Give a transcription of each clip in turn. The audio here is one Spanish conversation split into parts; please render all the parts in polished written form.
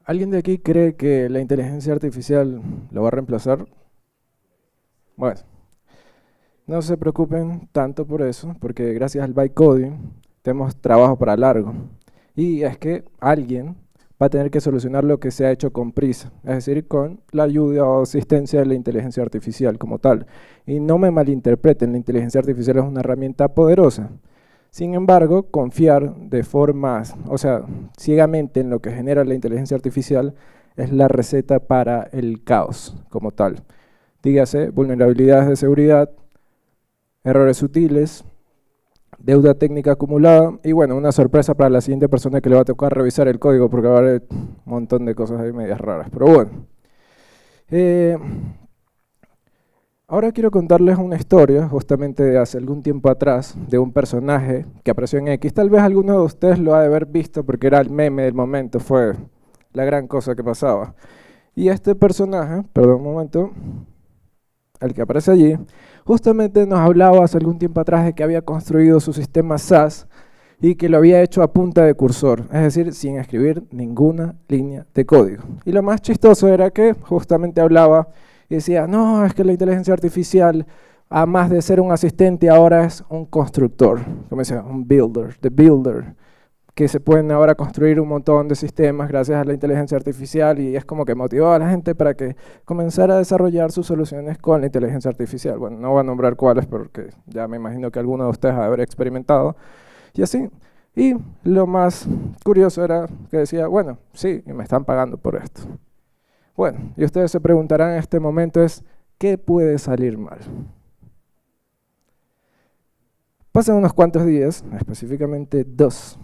¿Alguien de aquí cree que la inteligencia artificial lo va a reemplazar? Bueno, no se preocupen tanto por eso, porque gracias al bytecoding tenemos trabajo para largo. Y es que alguien va a tener que solucionar lo que se ha hecho con prisa, es decir, con la ayuda o asistencia de la inteligencia artificial como tal. Y no me malinterpreten, la inteligencia artificial es una herramienta poderosa. Sin embargo, confiar de forma, o sea, ciegamente en lo que genera la inteligencia artificial es la receta para el caos como tal. Dígase, vulnerabilidades de seguridad, errores sutiles, deuda técnica acumulada y bueno, una sorpresa para la siguiente persona que le va a tocar revisar el código porque va a haber un montón de cosas ahí medias raras. Pero bueno, ahora quiero contarles una historia justamente de hace algún tiempo atrás de un personaje que apareció en X. Tal vez alguno de ustedes lo ha de haber visto porque era el meme del momento, fue la gran cosa que pasaba. Y este personaje, perdón un momento, el que aparece allí, justamente nos hablaba hace algún tiempo atrás de que había construido su sistema SAS y que lo había hecho a punta de cursor, es decir, sin escribir ninguna línea de código. Y lo más chistoso era que justamente hablaba y decía, no, es que la inteligencia artificial, a más de ser un asistente, ahora es un constructor, como decía, un builder, the builder, que se pueden ahora construir un montón de sistemas gracias a la inteligencia artificial y es como que motivó a la gente para que comenzara a desarrollar sus soluciones con la inteligencia artificial. Bueno, no voy a nombrar cuáles porque ya me imagino que alguno de ustedes ha de haber experimentado y así. Y lo más curioso era que decía, bueno, sí, y me están pagando por esto. Bueno, y ustedes se preguntarán en este momento es, ¿qué puede salir mal? Pasan unos cuantos días, específicamente 2,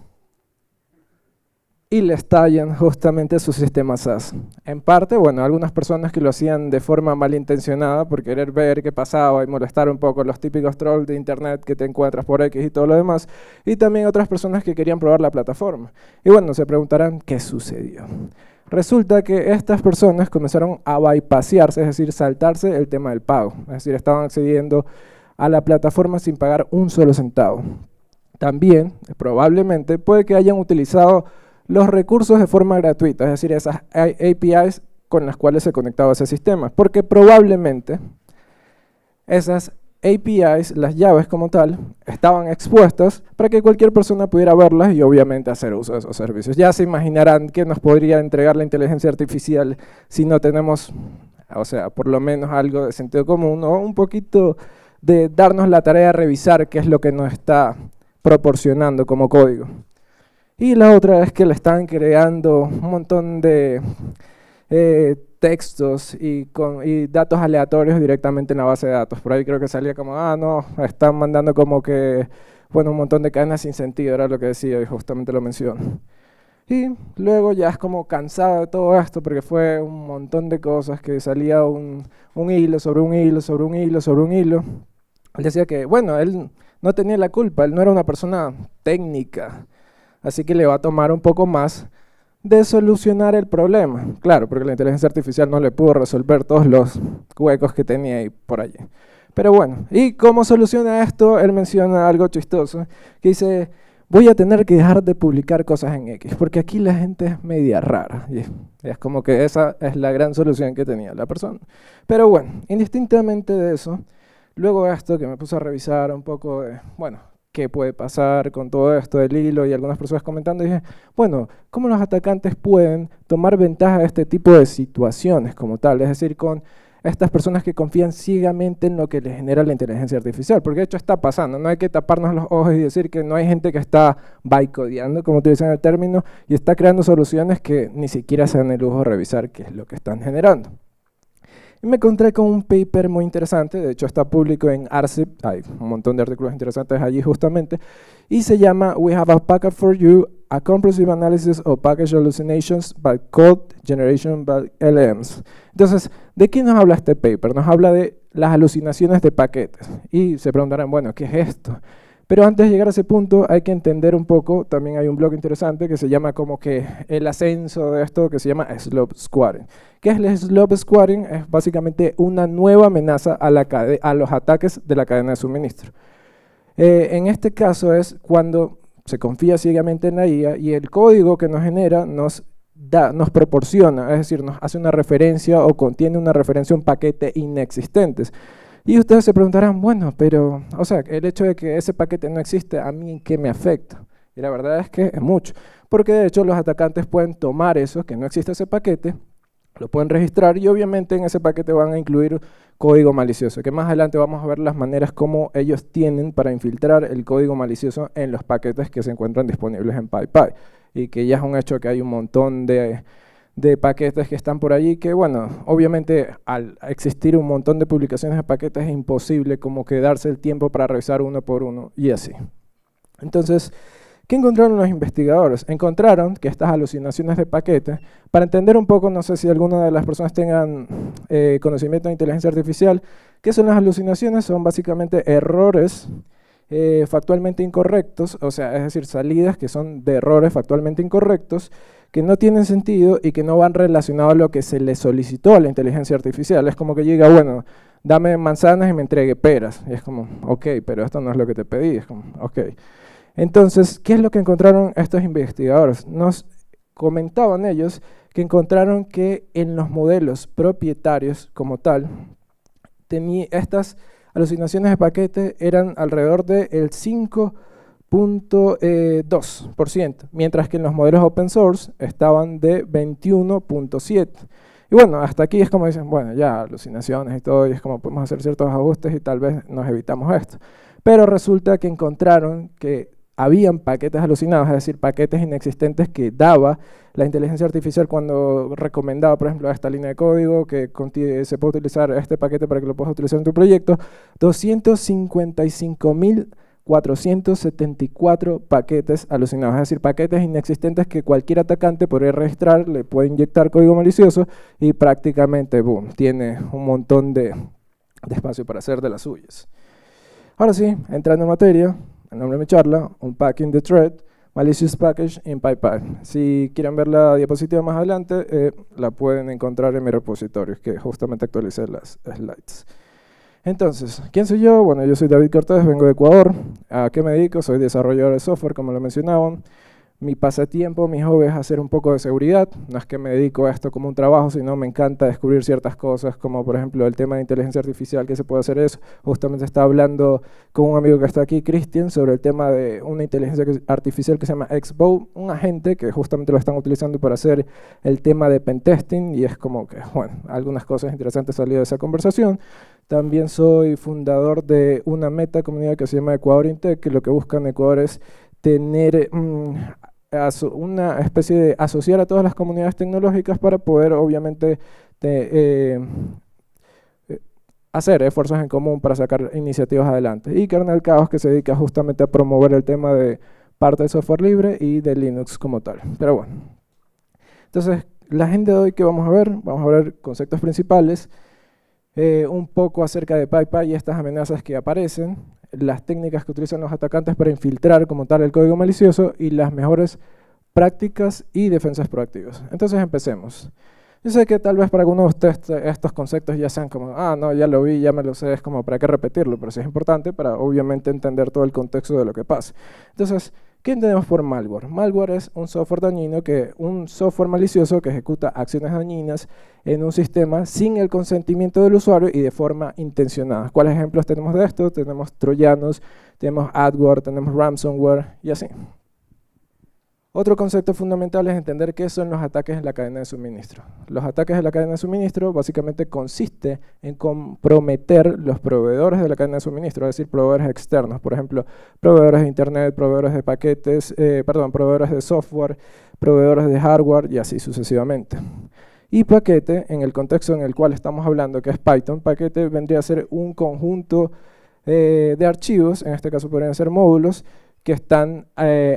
y le estallan justamente su sistema SAS. En parte, bueno, algunas personas que lo hacían de forma malintencionada por querer ver qué pasaba y molestar un poco los típicos trolls de internet que te encuentras por X y todo lo demás, y también otras personas que querían probar la plataforma. Y bueno, se preguntarán qué sucedió. Resulta que estas personas comenzaron a bypasearse, es decir, saltarse el tema del pago. Es decir, estaban accediendo a la plataforma sin pagar un solo centavo. También, probablemente, puede que hayan utilizado los recursos de forma gratuita, es decir, esas APIs con las cuales se conectaba ese sistema, porque probablemente esas APIs, las llaves como tal, estaban expuestas para que cualquier persona pudiera verlas y obviamente hacer uso de esos servicios. Ya se imaginarán qué nos podría entregar la inteligencia artificial si no tenemos, o sea, por lo menos algo de sentido común o un poquito de darnos la tarea de revisar qué es lo que nos está proporcionando como código. Y la otra es que le están creando un montón de textos y datos aleatorios directamente en la base de datos. Por ahí creo que salía como, no, están mandando como que, bueno, un montón de cadenas sin sentido, era lo que decía y justamente lo menciono. Y luego ya es como cansado de todo esto porque fue un montón de cosas que salía un hilo sobre un hilo, sobre un hilo, sobre un hilo. Él decía que, bueno, él no tenía la culpa, él no era una persona técnica, así que le va a tomar un poco más de solucionar el problema. Claro, porque la inteligencia artificial no le pudo resolver todos los huecos que tenía ahí por allí. Pero bueno, ¿y cómo soluciona esto? Él menciona algo chistoso, que dice, voy a tener que dejar de publicar cosas en X, porque aquí la gente es media rara. Y es como que esa es la gran solución que tenía la persona. Pero bueno, indistintamente de eso, luego de esto que me puse a revisar un poco de, bueno, qué puede pasar con todo esto del hilo y algunas personas comentando, y dije, bueno, ¿cómo los atacantes pueden tomar ventaja de este tipo de situaciones como tal? Es decir, con estas personas que confían ciegamente en lo que les genera la inteligencia artificial, porque de hecho está pasando, no hay que taparnos los ojos y decir que no hay gente que está bytecodeando, como utilizan el término, y está creando soluciones que ni siquiera se dan el lujo de revisar qué es lo que están generando. Y me encontré con un paper muy interesante, de hecho está público en ARCIP, hay un montón de artículos interesantes allí justamente, y se llama We Have a Packet for You, a Comprehensive Analysis of Package Hallucinations by Code Generation by LLMs. Entonces, ¿de qué nos habla este paper? Nos habla de las alucinaciones de paquetes, y se preguntarán, bueno, ¿qué es esto? Pero antes de llegar a ese punto hay que entender un poco, también hay un blog interesante que se llama como que el ascenso de esto que se llama Slope Squaring. ¿Qué es el Slope Squaring? Es básicamente una nueva amenaza a los ataques de la cadena de suministro. En este caso es cuando se confía ciegamente en la IA y el código que nos genera nos nos proporciona, es decir, nos hace una referencia o contiene una referencia a un paquete inexistentes. Y ustedes se preguntarán, bueno, pero, o sea, el hecho de que ese paquete no existe, ¿a mí en qué me afecta? Y la verdad es que es mucho, porque de hecho los atacantes pueden tomar eso, que no existe ese paquete, lo pueden registrar y obviamente en ese paquete van a incluir código malicioso, que más adelante vamos a ver las maneras como ellos tienen para infiltrar el código malicioso en los paquetes que se encuentran disponibles en PyPy, y que ya es un hecho que hay un montón de paquetes que están por allí, que bueno, obviamente al existir un montón de publicaciones de paquetes es imposible como que darse el tiempo para revisar uno por uno y así. Entonces, ¿qué encontraron los investigadores? Encontraron que estas alucinaciones de paquetes, para entender un poco, no sé si alguna de las personas tengan conocimiento de inteligencia artificial, ¿qué son las alucinaciones? Son básicamente errores factualmente incorrectos, o sea, es decir, salidas que son de errores factualmente incorrectos, que no tienen sentido y que no van relacionados a lo que se le solicitó a la inteligencia artificial. Es como que llega, bueno, dame manzanas y me entregue peras. Y es como, ok, pero esto no es lo que te pedí. Es como, ok. Entonces, ¿qué es lo que encontraron estos investigadores? Nos comentaban ellos que encontraron que en los modelos propietarios como tal, estas alucinaciones de paquete eran alrededor del 5.2%, mientras que en los modelos open source estaban de 21.7%. Y bueno, hasta aquí es como dicen, bueno, ya alucinaciones y todo, y es como podemos hacer ciertos ajustes y tal vez nos evitamos esto. Pero resulta que encontraron que habían paquetes alucinados, es decir, paquetes inexistentes que daba la inteligencia artificial cuando recomendaba, por ejemplo, esta línea de código que se puede utilizar este paquete para que lo puedas utilizar en tu proyecto, 255.474 paquetes alucinados, es decir, paquetes inexistentes que cualquier atacante podría registrar, le puede inyectar código malicioso y prácticamente, boom, tiene un montón de espacio para hacer de las suyas. Ahora sí, entrando en materia, el nombre de mi charla, Unpacking the Threat, Malicious Package in PyPy. Si quieren ver la diapositiva más adelante, la pueden encontrar en mi repositorio, que justamente actualicé las slides. Entonces, ¿quién soy yo? Bueno, yo soy David Cortés, vengo de Ecuador. ¿A qué me dedico? Soy desarrollador de software, como lo mencionaban. Mi pasatiempo, mi hobby es hacer un poco de seguridad. No es que me dedico a esto como un trabajo, sino me encanta descubrir ciertas cosas, como por ejemplo el tema de inteligencia artificial, que se puede hacer eso. Justamente estaba hablando con un amigo que está aquí, Cristian, sobre el tema de una inteligencia artificial que se llama XBOW, un agente que justamente lo están utilizando para hacer el tema de pentesting, y es como que, bueno, algunas cosas interesantes salieron de esa conversación. También soy fundador de una meta comunidad que se llama Ecuador InTech, que lo que busca en Ecuador es tener una especie de asociar a todas las comunidades tecnológicas para poder obviamente hacer esfuerzos en común para sacar iniciativas adelante. Y Kernel Chaos, que se dedica justamente a promover el tema de parte del software libre y de Linux como tal. Pero bueno, entonces la agenda de hoy que vamos a ver conceptos principales, un poco acerca de PyPy y estas amenazas que aparecen, las técnicas que utilizan los atacantes para infiltrar como tal el código malicioso y las mejores prácticas y defensas proactivas. Entonces empecemos. Yo sé que tal vez para algunos de ustedes estos conceptos ya sean como, no, ya lo vi, ya me lo sé, es como para qué repetirlo, pero sí es importante para obviamente entender todo el contexto de lo que pasa. Entonces, ¿qué entendemos por malware? Malware es un software dañino, un software malicioso que ejecuta acciones dañinas en un sistema sin el consentimiento del usuario y de forma intencionada. ¿Cuáles ejemplos tenemos de esto? Tenemos troyanos, tenemos adware, tenemos ransomware y así. Otro concepto fundamental es entender qué son los ataques en la cadena de suministro. Los ataques en la cadena de suministro básicamente consiste en comprometer los proveedores de la cadena de suministro, es decir, proveedores externos, por ejemplo, proveedores de internet, proveedores de paquetes, proveedores de software, proveedores de hardware y así sucesivamente. Y paquete, en el contexto en el cual estamos hablando, que es Python, paquete vendría a ser un conjunto de archivos, en este caso podrían ser módulos, que están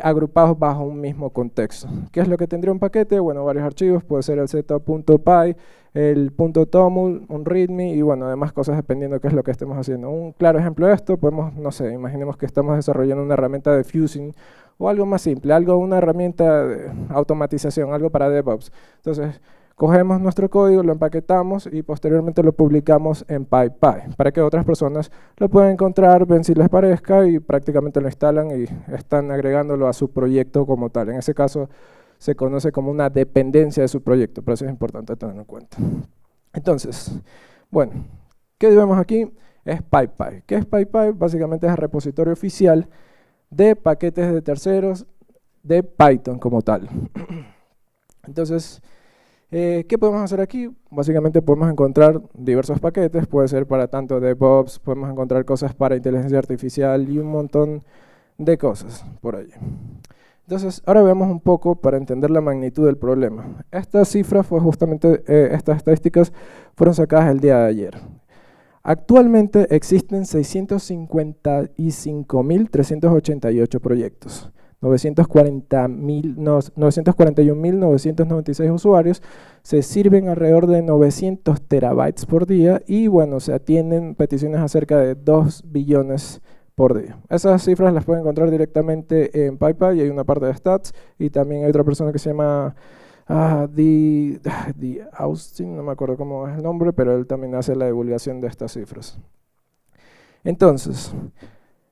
agrupados bajo un mismo contexto. ¿Qué es lo que tendría un paquete? Bueno, varios archivos, puede ser el z.py, el .toml, un readme y bueno, demás cosas dependiendo de qué es lo que estemos haciendo. Un claro ejemplo de esto, podemos, no sé, imaginemos que estamos desarrollando una herramienta de fusing o algo más simple, una herramienta de automatización, algo para DevOps. Entonces, cogemos nuestro código, lo empaquetamos y posteriormente lo publicamos en PyPy para que otras personas lo puedan encontrar, ven si les parezca y prácticamente lo instalan y están agregándolo a su proyecto como tal. En ese caso se conoce como una dependencia de su proyecto, por eso es importante tenerlo en cuenta. Entonces, bueno, ¿qué vemos aquí? Es PyPy. ¿Qué es PyPy? Básicamente es el repositorio oficial de paquetes de terceros de Python como tal. Entonces, ¿qué podemos hacer aquí? Básicamente podemos encontrar diversos paquetes, puede ser para tanto DevOps, podemos encontrar cosas para inteligencia artificial y un montón de cosas por allí. Entonces, ahora veamos un poco para entender la magnitud del problema. Estas cifras fue justamente, estas estadísticas fueron sacadas el día de ayer. Actualmente existen 655.388 proyectos, 941.996 usuarios, se sirven alrededor de 900 terabytes por día y bueno, se atienden peticiones a cerca de 2 billones por día. Esas cifras las pueden encontrar directamente en PyPy y hay una parte de stats y también hay otra persona que se llama Austin, no me acuerdo cómo es el nombre, pero él también hace la divulgación de estas cifras. Entonces,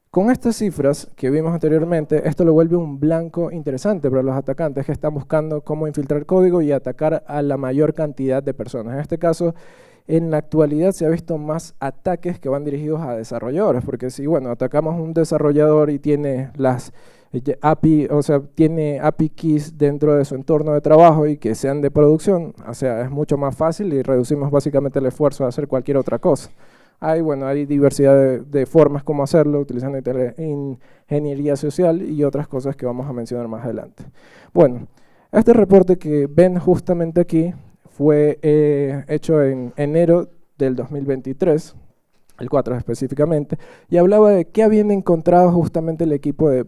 con estas cifras que vimos anteriormente, esto lo vuelve un blanco interesante para los atacantes que están buscando cómo infiltrar código y atacar a la mayor cantidad de personas. En este caso, en la actualidad se ha visto más ataques que van dirigidos a desarrolladores, porque si bueno, atacamos a un desarrollador y tiene las API, o sea, tiene API keys dentro de su entorno de trabajo y que sean de producción, o sea, es mucho más fácil y reducimos básicamente el esfuerzo de hacer cualquier otra cosa. Hay diversidad de formas como hacerlo, utilizando ingeniería social y otras cosas que vamos a mencionar más adelante. Bueno, este reporte que ven justamente aquí fue hecho en enero del 2023, el 4 específicamente, y hablaba de qué habían encontrado justamente el equipo de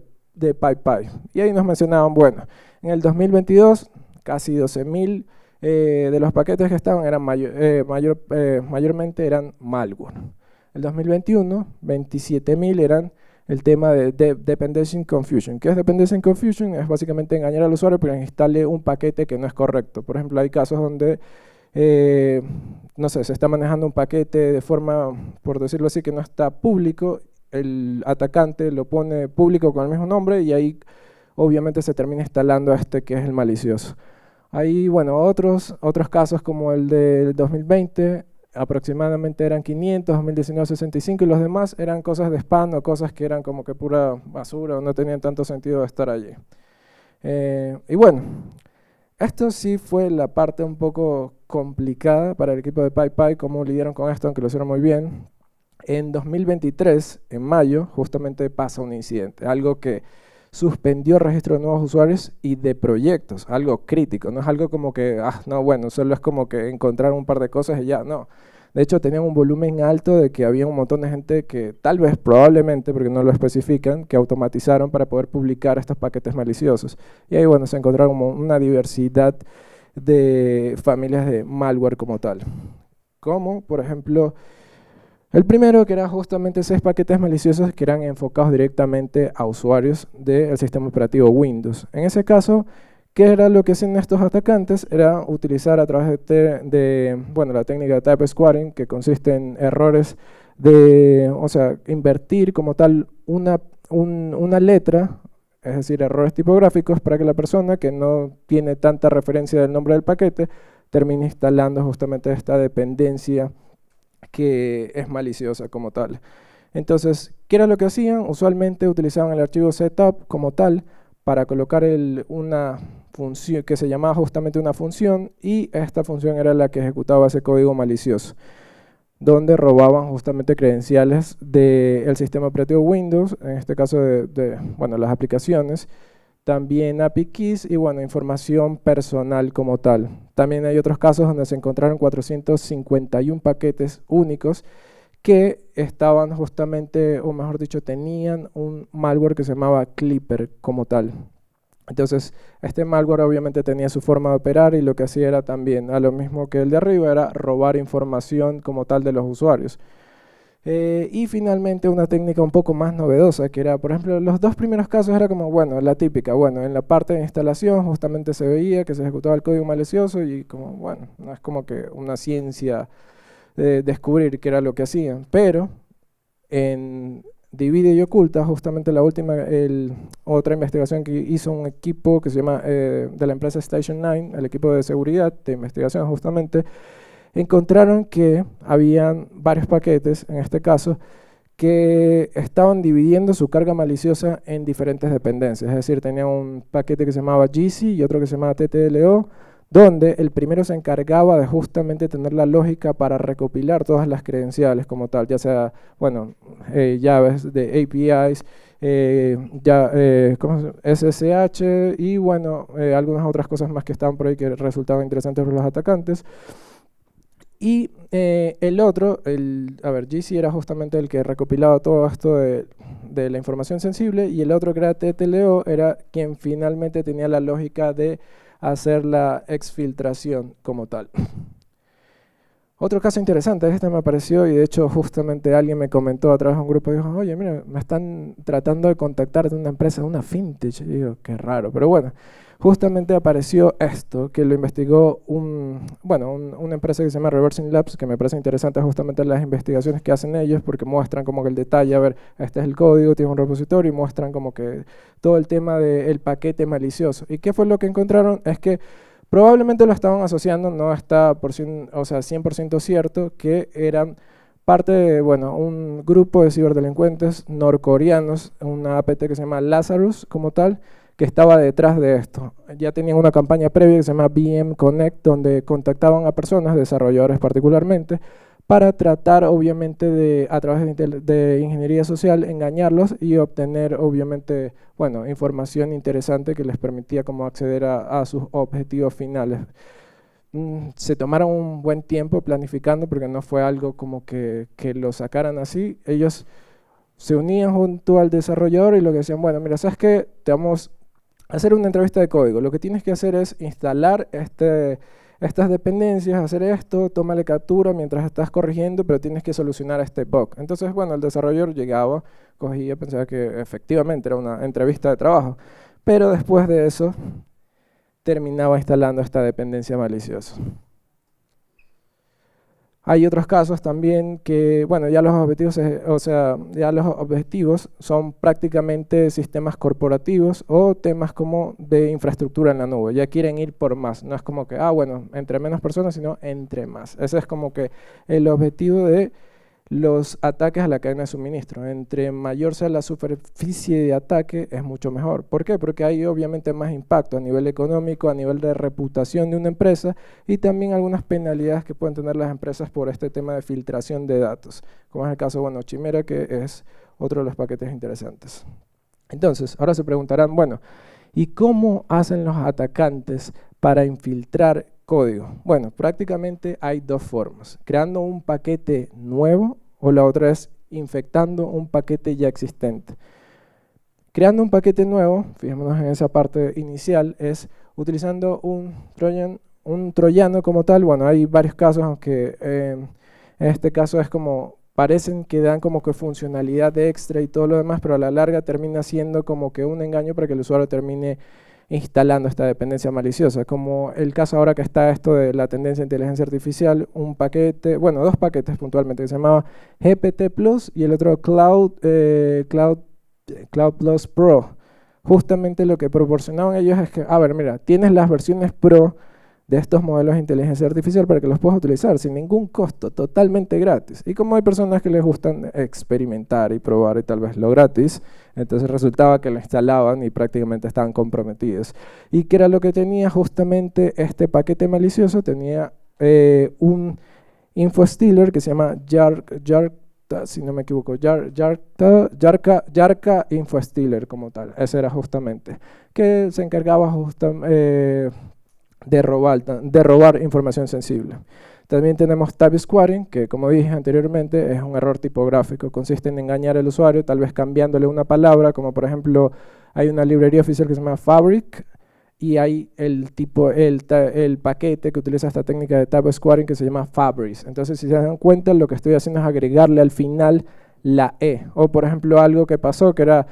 PyPy. Y ahí nos mencionaban, bueno, en el 2022 casi 12.000 de los paquetes que estaban eran mayormente eran malware. El 2021, 27.000 eran el tema de Dependency Confusion. ¿Qué es Dependency Confusion? Es básicamente engañar al usuario para que instale un paquete que no es correcto. Por ejemplo, hay casos donde, no sé, se está manejando un paquete de forma, por decirlo así, que no está público, el atacante lo pone público con el mismo nombre y ahí obviamente se termina instalando este que es el malicioso. Hay, bueno, otros casos como el del 2020, aproximadamente eran 500, 2019 65 y los demás eran cosas de spam o cosas que eran como que pura basura o no tenían tanto sentido de estar allí. Y bueno, esto sí fue la parte un poco complicada para el equipo de PyPy, cómo lidiaron con esto, aunque lo hicieron muy bien. En 2023, en mayo, justamente pasa un incidente, algo que suspendió el registro de nuevos usuarios y de proyectos, algo crítico, no es algo como que, no, bueno, solo es como que encontrar un par de cosas y ya, no. De hecho, tenían un volumen alto de que había un montón de gente que tal vez, probablemente, porque no lo especifican, que automatizaron para poder publicar estos paquetes maliciosos. Y ahí, bueno, se encontraron como una diversidad de familias de malware como tal. Como, por ejemplo, el primero que era justamente 6 paquetes maliciosos que eran enfocados directamente a usuarios del sistema operativo Windows. En ese caso, ¿qué era lo que hacían estos atacantes? Era utilizar a través de la técnica de type squaring, que consiste en errores o sea, invertir como tal una letra, es decir, errores tipográficos para que la persona que no tiene tanta referencia del nombre del paquete termine instalando justamente esta dependencia que es maliciosa como tal. Entonces, ¿qué era lo que hacían? Usualmente utilizaban el archivo setup como tal para colocar una función que se llamaba justamente una función y esta función era la que ejecutaba ese código malicioso, donde robaban justamente credenciales del sistema operativo Windows, en este caso bueno, las aplicaciones, también API keys y bueno, información personal como tal. También hay otros casos donde se encontraron 451 paquetes únicos que estaban justamente, o mejor dicho, tenían un malware que se llamaba Clipper como tal. Entonces, este malware obviamente tenía su forma de operar y lo que hacía era también, a lo mismo que el de arriba, era robar información como tal de los usuarios. Y finalmente una técnica un poco más novedosa, que era, por ejemplo, los 2 primeros casos era como, bueno, la típica, bueno, en la parte de instalación justamente se veía que se ejecutaba el código malicioso y como, bueno, no es como que una ciencia de descubrir qué era lo que hacían, pero divide y oculta. Justamente la última, otra investigación que hizo un equipo que se llama, de la empresa Station 9, el equipo de seguridad, de investigación justamente, encontraron que habían varios paquetes, en este caso, que estaban dividiendo su carga maliciosa en diferentes dependencias. Es decir, tenían un paquete que se llamaba GC y otro que se llamaba TTLO, donde el primero se encargaba de justamente tener la lógica para recopilar todas las credenciales como tal, ya sea, bueno, llaves de APIs, SSH y, bueno, algunas otras cosas más que estaban por ahí que resultaban interesantes para los atacantes. Y el otro, GC era justamente el que recopilaba todo esto de la información sensible, y el otro que era TTLO era quien finalmente tenía la lógica de hacer la exfiltración como tal. Otro caso interesante, este me apareció y de hecho justamente alguien me comentó a través de un grupo y dijo, oye, mira, me están tratando de contactar de una empresa, de una fintech. Y digo, qué raro, pero bueno, justamente apareció esto, que lo investigó una empresa que se llama Reversing Labs, que me parece interesante justamente las investigaciones que hacen ellos, porque muestran como que el detalle, a ver, este es el código, tiene un repositorio, y muestran como que todo el tema del paquete malicioso. ¿Y qué fue lo que encontraron? Es que probablemente lo estaban asociando, no está 100% cierto, que eran parte de, un grupo de ciberdelincuentes norcoreanos, una APT que se llama Lazarus como tal, que estaba detrás de esto. Ya tenían una campaña previa que se llama VM Connect, donde contactaban a personas, desarrolladores particularmente, para tratar obviamente a través de ingeniería social, engañarlos y obtener obviamente, información interesante que les permitía como acceder a sus objetivos finales. Se tomaron un buen tiempo planificando porque no fue algo como que lo sacaran así. Ellos se unían junto al desarrollador y lo que decían, bueno, mira, ¿sabes qué? Te vamos a hacer una entrevista de código. Lo que tienes que hacer es instalar estas dependencias, hacer esto, tómale captura mientras estás corrigiendo, pero tienes que solucionar este bug. Entonces, el desarrollador llegaba, cogía, pensaba que efectivamente era una entrevista de trabajo, pero después de eso terminaba instalando esta dependencia maliciosa. Hay otros casos también que, ya los objetivos son prácticamente sistemas corporativos o temas como de infraestructura en la nube. Ya quieren ir por más, no es como que, entre menos personas, sino entre más. Ese es como que el objetivo de los ataques a la cadena de suministro. Entre mayor sea la superficie de ataque, es mucho mejor. ¿Por qué? Porque hay obviamente más impacto a nivel económico, a nivel de reputación de una empresa y también algunas penalidades que pueden tener las empresas por este tema de filtración de datos, como es el caso, Chimera, que es otro de los paquetes interesantes. Entonces, ahora se preguntarán, ¿y cómo hacen los atacantes para infiltrar código? Prácticamente hay dos formas: creando un paquete nuevo o la otra es infectando un paquete ya existente. Creando un paquete nuevo, fijémonos en esa parte inicial, es utilizando un troyano como tal. Hay varios casos, aunque en este caso es como parecen que dan como que funcionalidad extra y todo lo demás, pero a la larga termina siendo como que un engaño para que el usuario termine instalando esta dependencia maliciosa, como el caso ahora que está esto de la tendencia de inteligencia artificial, un paquete, dos paquetes puntualmente, que se llamaba GPT Plus y el otro Cloud Plus Pro. Justamente lo que proporcionaban ellos es que, mira, tienes las versiones Pro de estos modelos de inteligencia artificial para que los puedas utilizar sin ningún costo, totalmente gratis. Y como hay personas que les gustan experimentar y probar y tal vez lo gratis, entonces resultaba que lo instalaban y prácticamente estaban comprometidos. ¿Y qué era lo que tenía justamente este paquete malicioso? Tenía un infostealer que se llama si no me equivoco, Yarka Infostealer como tal. Ese era justamente, que se encargaba justamente de robar información sensible. También tenemos tab squaring, que como dije anteriormente es un error tipográfico, consiste en engañar al usuario, tal vez cambiándole una palabra, como por ejemplo hay una librería oficial que se llama Fabric y hay el paquete que utiliza esta técnica de tab squaring que se llama Fabris. Entonces, si se dan cuenta, lo que estoy haciendo es agregarle al final la E, o por ejemplo algo que pasó que era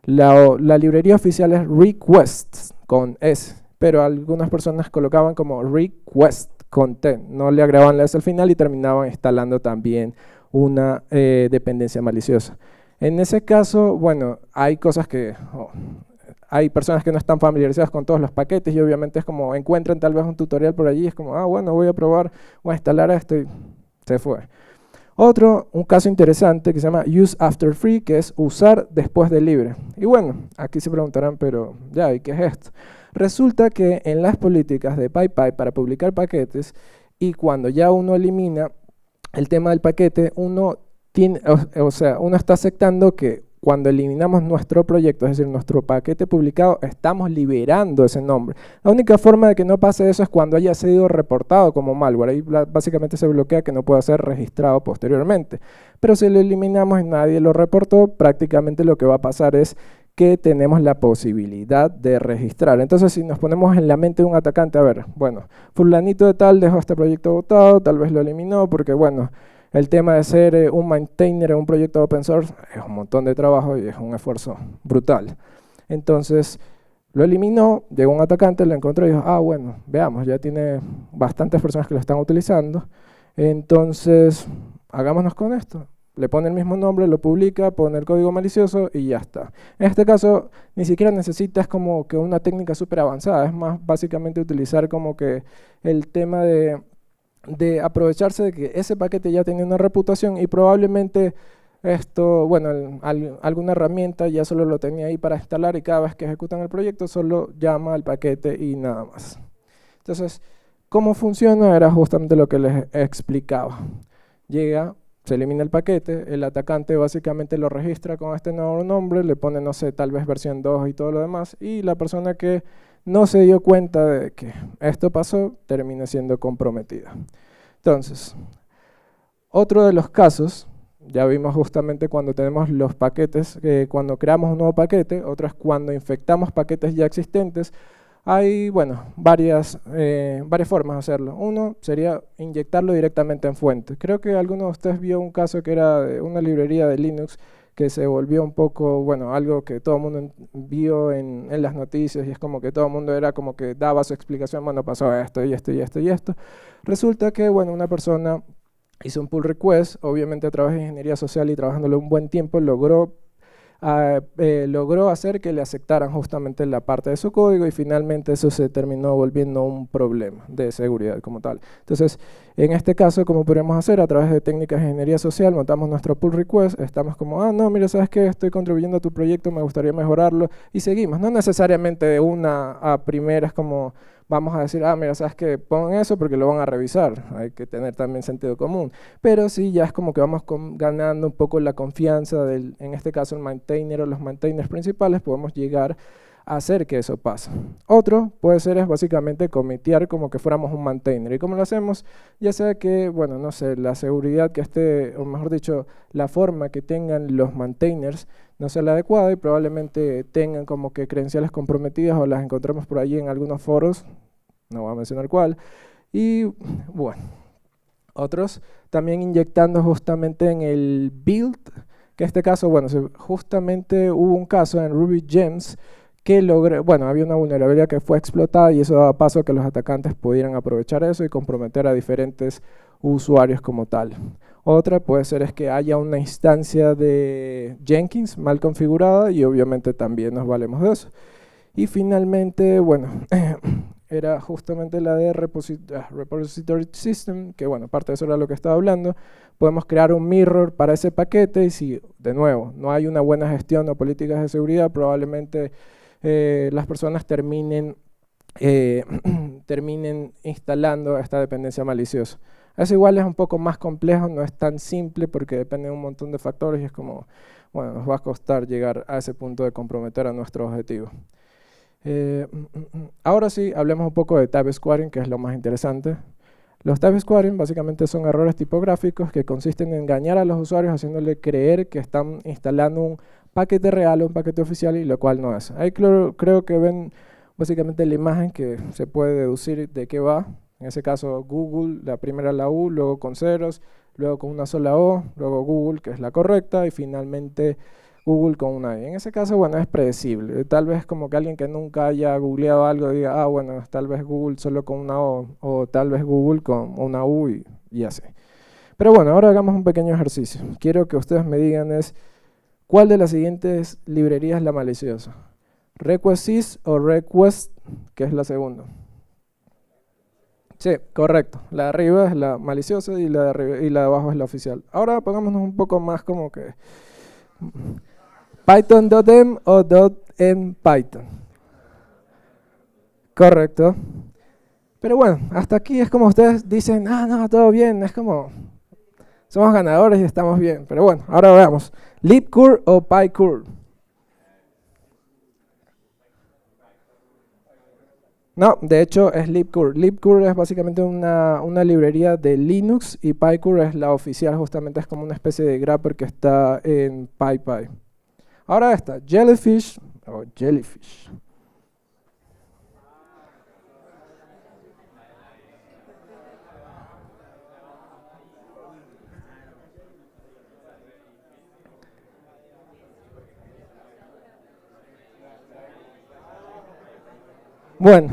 la librería oficial es requests con S, pero algunas personas colocaban como request con T, no le agregaban la S al final y terminaban instalando también una dependencia maliciosa. En ese caso, bueno, hay cosas que, hay personas que no están familiarizadas con todos los paquetes y obviamente es como encuentran tal vez un tutorial por allí, es como, bueno, voy a probar, voy a instalar esto y se fue. Un caso interesante que se llama Use After Free, que es usar después de libre. Y bueno, aquí se preguntarán, pero ya, ¿y qué es esto? Resulta que en las políticas de PyPy para publicar paquetes y cuando ya uno elimina el tema del paquete, uno tiene, uno está aceptando que cuando eliminamos nuestro proyecto, es decir, nuestro paquete publicado, estamos liberando ese nombre. La única forma de que no pase eso es cuando haya sido reportado como malware. Ahí básicamente se bloquea que no pueda ser registrado posteriormente. Pero si lo eliminamos y nadie lo reportó, prácticamente lo que va a pasar es que tenemos la posibilidad de registrar. Entonces, si nos ponemos en la mente de un atacante, a ver, bueno, fulanito de tal dejó este proyecto botado, tal vez lo eliminó porque, bueno, el tema de ser un maintainer en un proyecto open source es un montón de trabajo y es un esfuerzo brutal. Entonces, lo eliminó, llegó un atacante, lo encontró y dijo, bueno, veamos, ya tiene bastantes personas que lo están utilizando, entonces, hagámonos con esto. Le pone el mismo nombre, lo publica, pone el código malicioso y ya está. En este caso, ni siquiera necesitas como que una técnica súper avanzada, es más básicamente utilizar como que el tema de aprovecharse de que ese paquete ya tenía una reputación y probablemente esto, bueno, alguna herramienta ya solo lo tenía ahí para instalar y cada vez que ejecutan el proyecto solo llama al paquete y nada más. Entonces, ¿cómo funciona? Era justamente lo que les explicaba. Llega, se elimina el paquete, el atacante básicamente lo registra con este nuevo nombre, le pone, no sé, tal vez versión 2 y todo lo demás, y la persona que no se dio cuenta de que esto pasó, termina siendo comprometida. Entonces, otro de los casos, ya vimos justamente cuando tenemos los paquetes, cuando creamos un nuevo paquete, otro es cuando infectamos paquetes ya existentes. Hay, bueno, varias formas de hacerlo. Uno sería inyectarlo directamente en fuente. Creo que alguno de ustedes vio un caso que era de una librería de Linux que se volvió un poco, bueno, algo que todo el mundo vio en las noticias y es como que todo el mundo era como que daba su explicación, bueno, pasó esto y esto y esto y esto. Resulta que, bueno, una persona hizo un pull request, obviamente a través de ingeniería social y trabajándolo un buen tiempo, logró hacer que le aceptaran justamente la parte de su código y finalmente eso se terminó volviendo un problema de seguridad como tal. Entonces, en este caso, ¿cómo podemos hacer? A través de técnicas de ingeniería social, montamos nuestro pull request, estamos como, no, mira, ¿sabes qué? Estoy contribuyendo a tu proyecto, me gustaría mejorarlo y seguimos. No necesariamente de una a primeras como vamos a decir, mira, sabes que pon eso porque lo van a revisar, hay que tener también sentido común, pero sí ya es como que vamos ganando un poco la confianza del, en este caso el maintainer o los maintainers principales, podemos llegar a hacer que eso pase. Otro puede ser es básicamente comitear como que fuéramos un maintainer, ¿y cómo lo hacemos? Ya sea que, bueno, no sé, la seguridad que esté, o mejor dicho, la forma que tengan los maintainers no sea la adecuada y probablemente tengan como que credenciales comprometidas o las encontramos por allí en algunos foros, no voy a mencionar cuál, y bueno, otros también inyectando justamente en el build, que en este caso, bueno, justamente hubo un caso en Ruby Gems que logró, bueno, había una vulnerabilidad que fue explotada y eso daba paso a que los atacantes pudieran aprovechar eso y comprometer a diferentes usuarios como tal. Otra puede ser es que haya una instancia de Jenkins mal configurada y obviamente también nos valemos de eso. Y finalmente, bueno, era justamente la de Repository System, que bueno, parte de eso era lo que estaba hablando. Podemos crear un mirror para ese paquete y si, de nuevo, no hay una buena gestión o políticas de seguridad, probablemente las personas terminen instalando esta dependencia maliciosa. Eso igual es un poco más complejo, no es tan simple porque depende de un montón de factores y es como, bueno, nos va a costar llegar a ese punto de comprometer a nuestro objetivo. Ahora sí, hablemos un poco de type squaring, que es lo más interesante. Los type squaring básicamente son errores tipográficos que consisten en engañar a los usuarios haciéndole creer que están instalando un paquete real o un paquete oficial y lo cual no es. Ahí creo que ven básicamente la imagen que se puede deducir de qué va. En ese caso Google, la primera la U, luego con ceros, luego con una sola O, luego Google, que es la correcta, y finalmente Google con una I. En ese caso, bueno, es predecible. Tal vez como que alguien que nunca haya googleado algo diga, bueno, tal vez Google solo con una O tal vez Google con una U y así. Pero bueno, ahora hagamos un pequeño ejercicio. Quiero que ustedes me digan ¿Cuál de las siguientes librerías es la maliciosa? ¿Requesys o request, que es la segunda? Sí, correcto. La de arriba es la maliciosa y la de arriba, y la de abajo es la oficial. Ahora pongámonos un poco más como que Python.m o .en Python. Correcto. Pero bueno, hasta aquí es como ustedes dicen, no, todo bien, es como somos ganadores y estamos bien. Pero bueno, ahora veamos. libcurl o pycurl. No, de hecho es libcurl. Libcurl es básicamente una librería de Linux y pycurl es la oficial, justamente es como una especie de grapper que está en PyPy. Ahora esta, Jellyfish o Jellyfish. Bueno,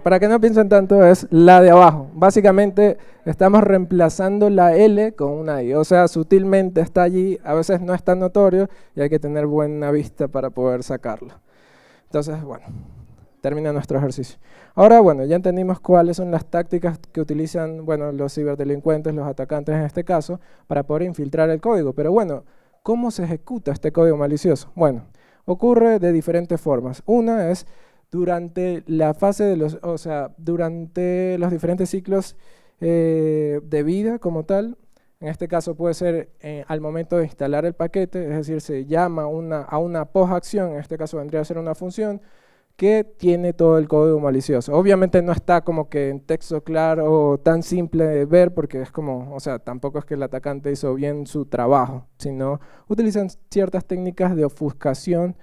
para que no piensen tanto, es la de abajo. Básicamente estamos reemplazando la L con una I, o sea, sutilmente está allí, a veces no es tan notorio y hay que tener buena vista para poder sacarla. Entonces, bueno, termina nuestro ejercicio. Ahora, bueno, ya entendimos cuáles son las tácticas que utilizan, bueno, los ciberdelincuentes, los atacantes en este caso, para poder infiltrar el código. Pero bueno, ¿cómo se ejecuta este código malicioso? Bueno, ocurre de diferentes formas. Una es durante la fase de los, o sea, durante los diferentes ciclos de vida como tal. En este caso puede ser al momento de instalar el paquete, es decir, se llama a una postacción, en este caso vendría a ser una función, que tiene todo el código malicioso. Obviamente no está como que en texto claro o tan simple de ver, porque es como, o sea, tampoco es que el atacante hizo bien su trabajo, sino utilizan ciertas técnicas de ofuscación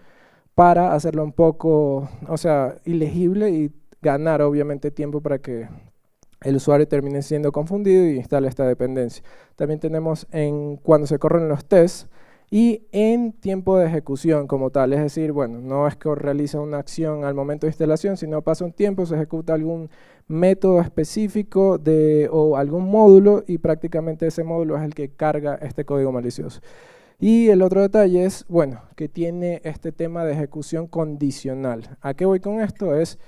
para hacerlo un poco, o sea, ilegible y ganar obviamente tiempo para que el usuario termine siendo confundido y instale esta dependencia. También tenemos en cuando se corren los tests y en tiempo de ejecución como tal, es decir, bueno, no es que realiza una acción al momento de instalación, sino pasa un tiempo, se ejecuta algún método específico o algún módulo y prácticamente ese módulo es el que carga este código malicioso. Y el otro detalle es, bueno, que tiene este tema de ejecución condicional. ¿A qué voy con esto? Es,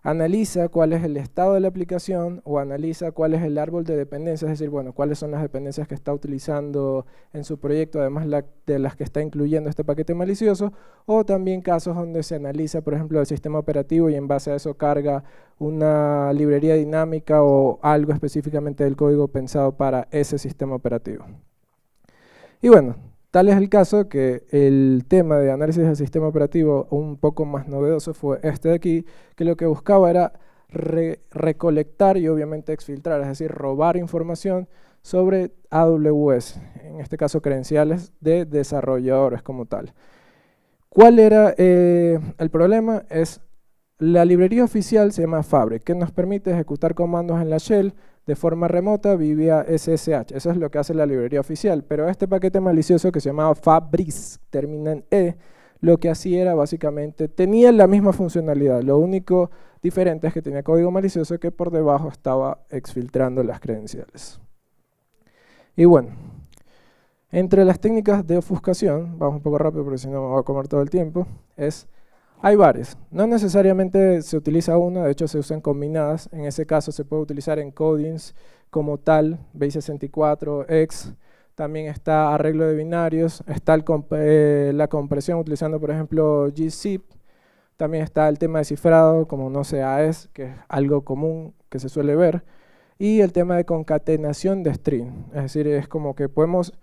analiza cuál es el estado de la aplicación o analiza cuál es el árbol de dependencias, es decir, bueno, cuáles son las dependencias que está utilizando en su proyecto, además de las que está incluyendo este paquete malicioso, o también casos donde se analiza, por ejemplo, el sistema operativo y en base a eso carga una librería dinámica o algo específicamente del código pensado para ese sistema operativo. Y bueno, tal es el caso que el tema de análisis del sistema operativo un poco más novedoso fue este de aquí, que lo que buscaba era recolectar y obviamente exfiltrar, es decir, robar información sobre AWS, en este caso credenciales de desarrolladores como tal. ¿Cuál era el problema? Es la librería oficial se llama Fabric, que nos permite ejecutar comandos en la shell de forma remota vía SSH. Eso es lo que hace la librería oficial, pero este paquete malicioso que se llamaba Fabric, termina en E, lo que hacía era básicamente, tenía la misma funcionalidad, lo único diferente es que tenía código malicioso que por debajo estaba exfiltrando las credenciales. Y bueno, entre las técnicas de ofuscación, vamos un poco rápido porque si no me va a comer todo el tiempo, hay varias. No necesariamente se utiliza una, de hecho se usan combinadas. En ese caso se puede utilizar encodings como tal, base64, X. También está arreglo de binarios, está la compresión utilizando por ejemplo gzip. También está el tema de cifrado como no sé AES, que es algo común que se suele ver. Y el tema de concatenación de string, es decir, es como que podemos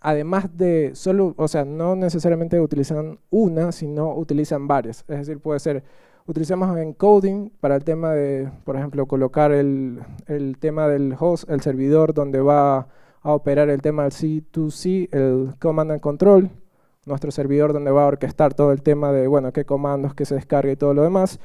además de solo, o sea, no necesariamente utilizan una, sino utilizan varias. Es decir, puede ser, utilizamos encoding para el tema de, por ejemplo, colocar el tema del host, el servidor donde va a operar el tema del C2C, el Command and Control, nuestro servidor donde va a orquestar todo el tema de, bueno, qué comandos, que se descargue y todo lo demás.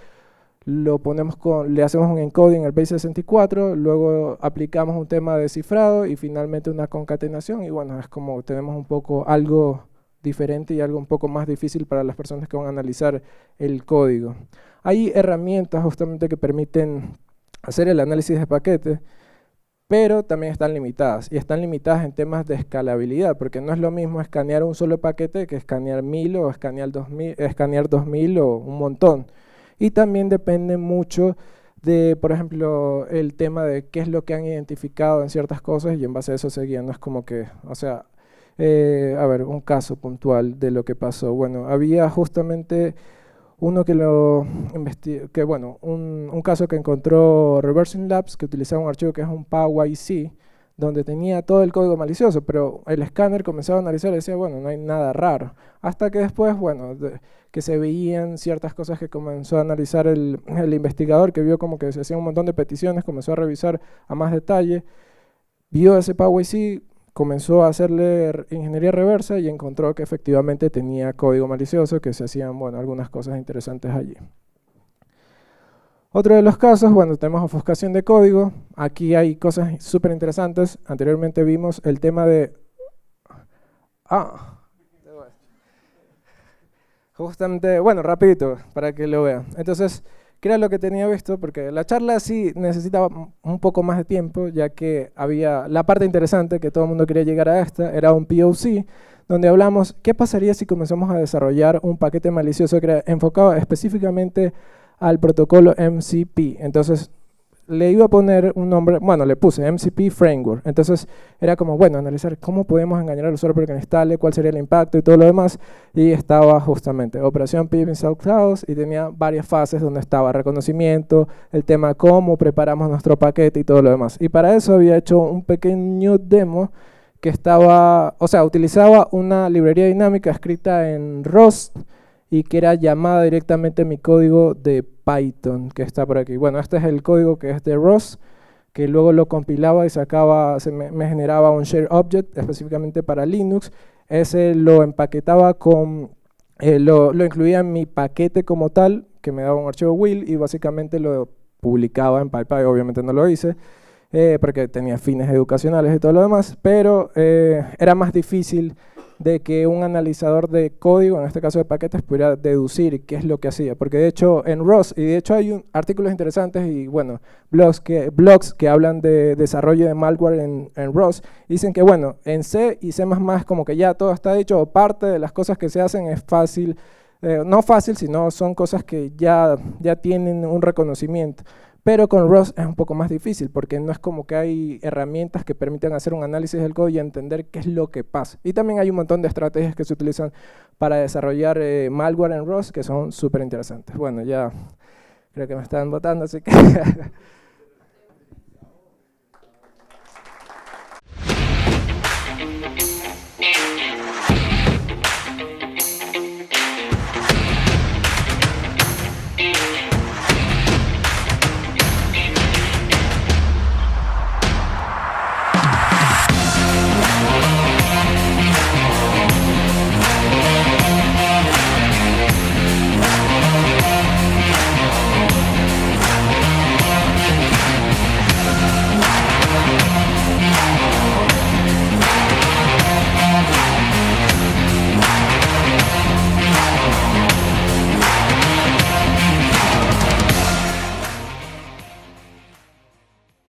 Lo ponemos le hacemos un encoding al base64, luego aplicamos un tema de cifrado y finalmente una concatenación y bueno, es como tenemos un poco algo diferente y algo un poco más difícil para las personas que van a analizar el código. Hay herramientas justamente que permiten hacer el análisis de paquete, pero también están limitadas, y están limitadas en temas de escalabilidad, porque no es lo mismo escanear un solo paquete que escanear 1000 o escanear 2000 o un montón. Y también depende mucho de, por ejemplo, el tema de qué es lo que han identificado en ciertas cosas y en base a eso seguían. No es como que, o sea, a ver, un caso puntual de lo que pasó. Bueno, había justamente uno que lo que bueno, un caso que encontró Reversing Labs, que utilizaba un archivo que es un PyC, donde tenía todo el código malicioso, pero el escáner comenzaba a analizar y decía, bueno, no hay nada raro. Hasta que después, bueno, que se veían ciertas cosas que comenzó a analizar el investigador, que vio como que se hacían un montón de peticiones, comenzó a revisar a más detalle, vio ese PyC, comenzó a hacerle ingeniería reversa y encontró que efectivamente tenía código malicioso, que se hacían, bueno, algunas cosas interesantes allí. Otro de los casos, bueno, tenemos ofuscación de código. Aquí hay cosas súper interesantes. Anteriormente vimos el tema de... Justamente, bueno, rapidito, para que lo vean. Entonces, ¿qué era lo que tenía visto? Porque la charla sí necesitaba un poco más de tiempo, ya que había la parte interesante que todo el mundo quería llegar a esta, era un POC, donde hablamos qué pasaría si comenzamos a desarrollar un paquete malicioso que era enfocado específicamente al protocolo MCP. Entonces, le iba a poner un nombre, bueno, le puse MCP Framework. Entonces, era como, bueno, analizar cómo podemos engañar al usuario para que lo instale, cuál sería el impacto y todo lo demás. Y estaba justamente operación pip install clause y tenía varias fases donde estaba reconocimiento, el tema cómo preparamos nuestro paquete y todo lo demás. Y para eso había hecho un pequeño demo que estaba, o sea, utilizaba una librería dinámica escrita en Rust y que era llamada directamente mi código de Python, que está por aquí. Bueno, este es el código que es de Rust, que luego lo compilaba y sacaba, me generaba un share object específicamente para Linux. Ese lo empaquetaba con, lo incluía en mi paquete como tal, que me daba un archivo will y básicamente lo publicaba en PyPy. Obviamente no lo hice, porque tenía fines educacionales y todo lo demás, pero era más difícil de que un analizador de código, en este caso de paquetes, pudiera deducir qué es lo que hacía. Porque de hecho en Rust, y de hecho hay artículos interesantes y bueno, blogs que hablan de desarrollo de malware en Rust, dicen que bueno, en C y C++ como que ya todo está dicho, o parte de las cosas que se hacen es fácil, no fácil, sino son cosas que ya tienen un reconocimiento. Pero con Rust es un poco más difícil porque no es como que hay herramientas que permitan hacer un análisis del código y entender qué es lo que pasa. Y también hay un montón de estrategias que se utilizan para desarrollar malware en Rust que son súper interesantes. Bueno, ya creo que me están botando, así que